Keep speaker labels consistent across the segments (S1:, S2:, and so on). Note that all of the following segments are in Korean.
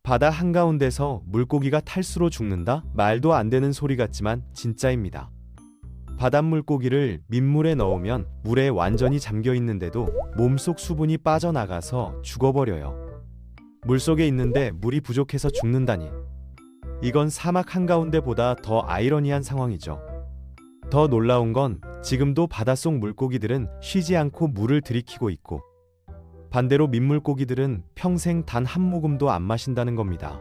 S1: 바다 한가운데서 물고기가 탈수로 죽는다? 말도 안 되는 소리 같지만 진짜입니다. 바닷물고기를 민물에 넣으면 물에 완전히 잠겨 있는데도 몸속 수분이 빠져나가서 죽어버려요. 물속에 있는데 물이 부족해서 죽는다니. 이건 사막 한가운데보다 더 아이러니한 상황이죠. 더 놀라운 건 지금도 바닷속 물고기들은 쉬지 않고 물을 들이키고 있고, 반대로 민물고기들은 평생 단 한 모금도 안 마신다는 겁니다.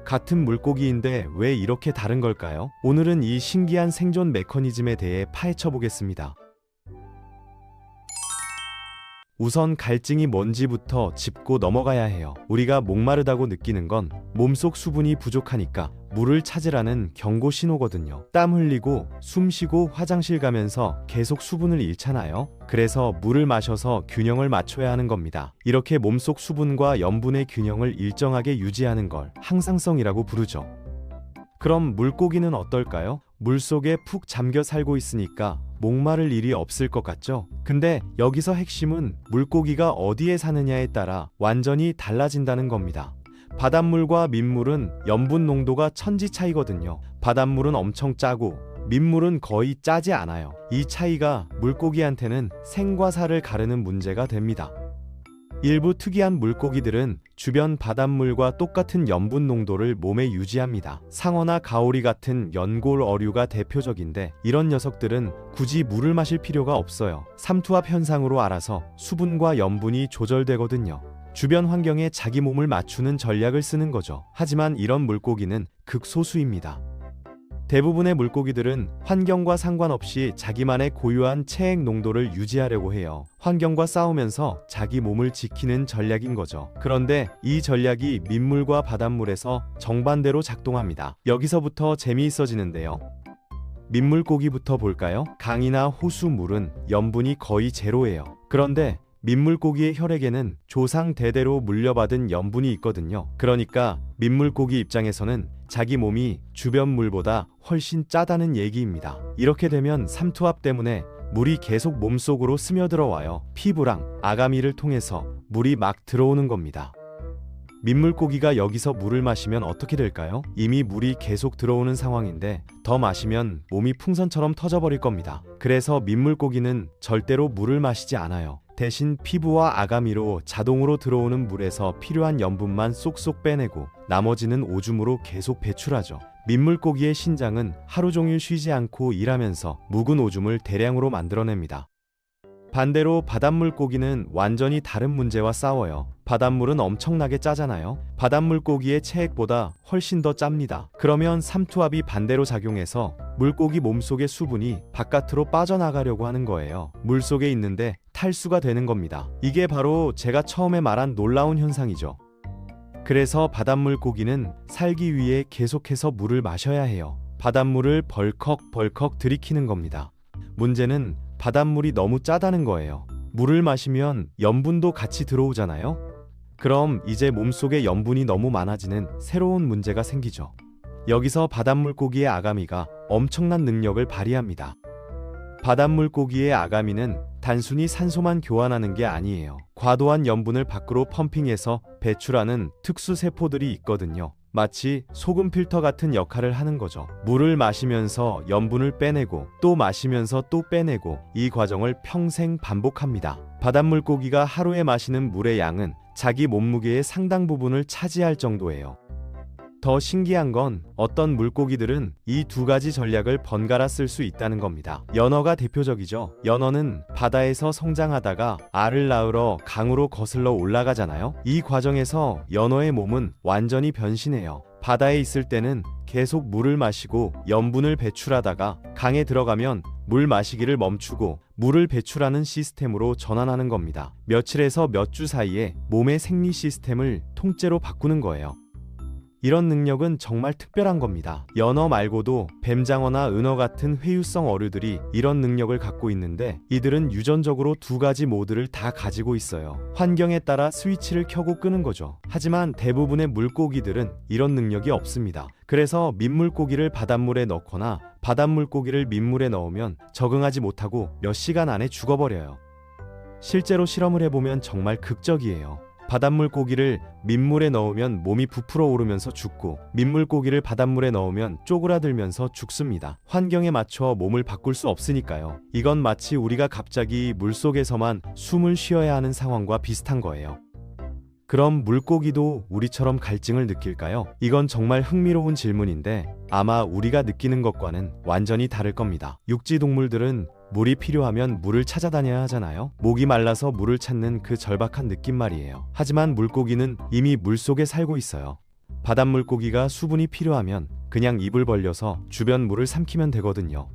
S1: 같은 물고기인데 왜 이렇게 다른 걸까요? 오늘은 이 신기한 생존 메커니즘에 대해 파헤쳐 보겠습니다. 우선 갈증이 뭔지부터 짚고 넘어가야 해요. 우리가 목마르다고 느끼는 건 몸속 수분이 부족하니까 물을 찾으라는 경고 신호거든요. 땀 흘리고 숨 쉬고 화장실 가면서 계속 수분을 잃잖아요. 그래서 물을 마셔서 균형을 맞춰야 하는 겁니다. 이렇게 몸속 수분과 염분의 균형을 일정하게 유지하는 걸 항상성이라고 부르죠. 그럼 물고기는 어떨까요? 물속에 푹 잠겨 살고 있으니까 목마를 일이 없을 것 같죠? 근데 여기서 핵심은 물고기가 어디에 사느냐에 따라 완전히 달라진다는 겁니다. 바닷물과 민물은 염분 농도가 천지 차이거든요. 바닷물은 엄청 짜고 민물은 거의 짜지 않아요. 이 차이가 물고기한테는 생과 사를 가르는 문제가 됩니다. 일부 특이한 물고기들은 주변 바닷물과 똑같은 염분 농도를 몸에 유지합니다. 상어나 가오리 같은 연골 어류가 대표적인데, 이런 녀석들은 굳이 물을 마실 필요가 없어요. 삼투압 현상으로 알아서 수분과 염분이 조절되거든요. 주변 환경에 자기 몸을 맞추는 전략을 쓰는 거죠. 하지만 이런 물고기는 극소수입니다. 대부분의 물고기들은 환경과 상관없이 자기만의 고유한 체액 농도를 유지하려고 해요. 환경과 싸우면서 자기 몸을 지키는 전략인 거죠. 그런데 이 전략이 민물과 바닷물에서 정반대로 작동합니다. 여기서부터 재미있어지는데요. 민물고기부터 볼까요? 강이나 호수물은 염분이 거의 제로예요. 그런데 민물고기의 혈액에는 조상 대대로 물려받은 염분이 있거든요. 그러니까 민물고기 입장에서는 자기 몸이 주변 물보다 훨씬 짜다는 얘기입니다. 이렇게 되면 삼투압 때문에 물이 계속 몸속으로 스며들어 와요. 피부랑 아가미를 통해서 물이 막 들어오는 겁니다. 민물고기가 여기서 물을 마시면 어떻게 될까요? 이미 물이 계속 들어오는 상황인데 더 마시면 몸이 풍선처럼 터져버릴 겁니다. 그래서 민물고기는 절대로 물을 마시지 않아요. 대신 피부와 아가미로 자동으로 들어오는 물에서 필요한 염분만 쏙쏙 빼내고 나머지는 오줌으로 계속 배출하죠. 민물고기의 신장은 하루 종일 쉬지 않고 일하면서 묵은 오줌을 대량으로 만들어냅니다. 반대로 바닷물고기는 완전히 다른 문제와 싸워요. 바닷물은 엄청나게 짜잖아요. 바닷물고기의 체액보다 훨씬 더 짭니다. 그러면 삼투압이 반대로 작용해서 물고기 몸속의 수분이 바깥으로 빠져나가려고 하는 거예요. 물속에 있는데 탈수가 되는 겁니다. 이게 바로 제가 처음에 말한 놀라운 현상이죠. 그래서 바닷물고기는 살기 위해 계속해서 물을 마셔야 해요. 바닷물을 벌컥벌컥 들이키는 겁니다. 문제는 바닷물이 너무 짜다는 거예요. 물을 마시면 염분도 같이 들어오잖아요. 그럼 이제 몸속에 염분이 너무 많아지는 새로운 문제가 생기죠. 여기서 바닷물고기의 아가미가 엄청난 능력을 발휘합니다. 바닷물고기의 아가미는 단순히 산소만 교환하는 게 아니에요. 과도한 염분을 밖으로 펌핑해서 배출하는 특수 세포들이 있거든요. 마치 소금 필터 같은 역할을 하는 거죠. 물을 마시면서 염분을 빼내고 또 마시면서 또 빼내고 이 과정을 평생 반복합니다. 바닷물고기가 하루에 마시는 물의 양은 자기 몸무게의 상당 부분을 차지할 정도예요. 더 신기한 건 어떤 물고기들은 이 두 가지 전략을 번갈아 쓸 수 있다는 겁니다. 연어가 대표적이죠. 연어는 바다에서 성장하다가 알을 낳으러 강으로 거슬러 올라가잖아요. 이 과정에서 연어의 몸은 완전히 변신해요. 바다에 있을 때는 계속 물을 마시고 염분을 배출하다가 강에 들어가면 물 마시기를 멈추고 물을 배출하는 시스템으로 전환하는 겁니다. 며칠에서 몇 주 사이에 몸의 생리 시스템을 통째로 바꾸는 거예요. 이런 능력은 정말 특별한 겁니다. 연어 말고도 뱀장어나 은어 같은 회유성 어류들이 이런 능력을 갖고 있는데, 이들은 유전적으로 두 가지 모드를 다 가지고 있어요. 환경에 따라 스위치를 켜고 끄는 거죠. 하지만 대부분의 물고기들은 이런 능력이 없습니다. 그래서 민물고기를 바닷물에 넣거나 바닷물고기를 민물에 넣으면 적응하지 못하고 몇 시간 안에 죽어버려요. 실제로 실험을 해보면 정말 극적이에요. 바닷물고기를 민물에 넣으면 몸이 부풀어 오르면서 죽고 민물고기를 바닷물에 넣으면 쪼그라들면서 죽습니다. 환경에 맞춰 몸을 바꿀 수 없으니까요. 이건 마치 우리가 갑자기 물속에서만 숨을 쉬어야 하는 상황과 비슷한 거예요. 그럼 물고기도 우리처럼 갈증을 느낄까요? 이건 정말 흥미로운 질문인데 아마 우리가 느끼는 것과는 완전히 다를 겁니다. 육지 동물들은 물이 필요하면 물을 찾아다녀야 하잖아요. 목이 말라서 물을 찾는 그 절박한 느낌 말이에요. 하지만 물고기는 이미 물속에 살고 있어요. 바닷물고기가 수분이 필요하면 그냥 입을 벌려서 주변 물을 삼키면 되거든요.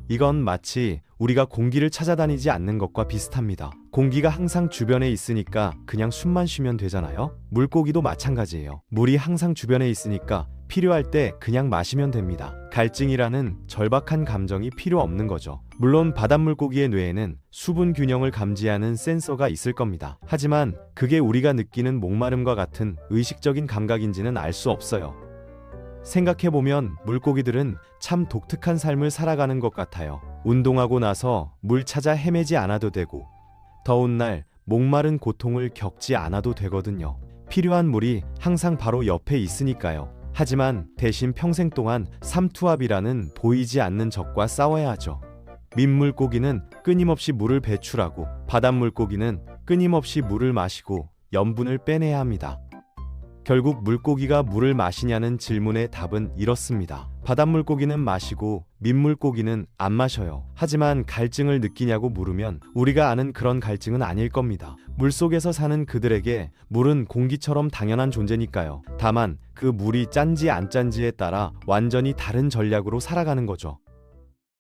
S1: 이건 마치 우리가 공기를 찾아다니지 않는 것과 비슷합니다. 공기가 항상 주변에 있으니까 그냥 숨만 쉬면 되잖아요. 물고기도 마찬가지예요. 물이 항상 주변에 있으니까 필요할 때 그냥 마시면 됩니다. 갈증이라는 절박한 감정이 필요 없는 거죠. 물론 바닷물고기의 뇌에는 수분 균형을 감지하는 센서가 있을 겁니다. 하지만 그게 우리가 느끼는 목마름과 같은 의식적인 감각인지는 알 수 없어요. 생각해보면 물고기들은 참 독특한 삶을 살아가는 것 같아요. 운동하고 나서 물 찾아 헤매지 않아도 되고 더운 날 목마른 고통을 겪지 않아도 되거든요. 필요한 물이 항상 바로 옆에 있으니까요. 하지만 대신 평생 동안 삼투압이라는 보이지 않는 적과 싸워야 하죠. 민물고기는 끊임없이 물을 배출하고 바닷물고기는 끊임없이 물을 마시고 염분을 빼내야 합니다. 결국 물고기가 물을 마시냐는 질문의 답은 이렇습니다. 바닷물고기는 마시고 민물고기는 안 마셔요. 하지만 갈증을 느끼냐고 물으면 우리가 아는 그런 갈증은 아닐 겁니다. 물속에서 사는 그들에게 물은 공기처럼 당연한 존재니까요. 다만 그 물이 짠지 안 짠지에 따라 완전히 다른 전략으로 살아가는 거죠.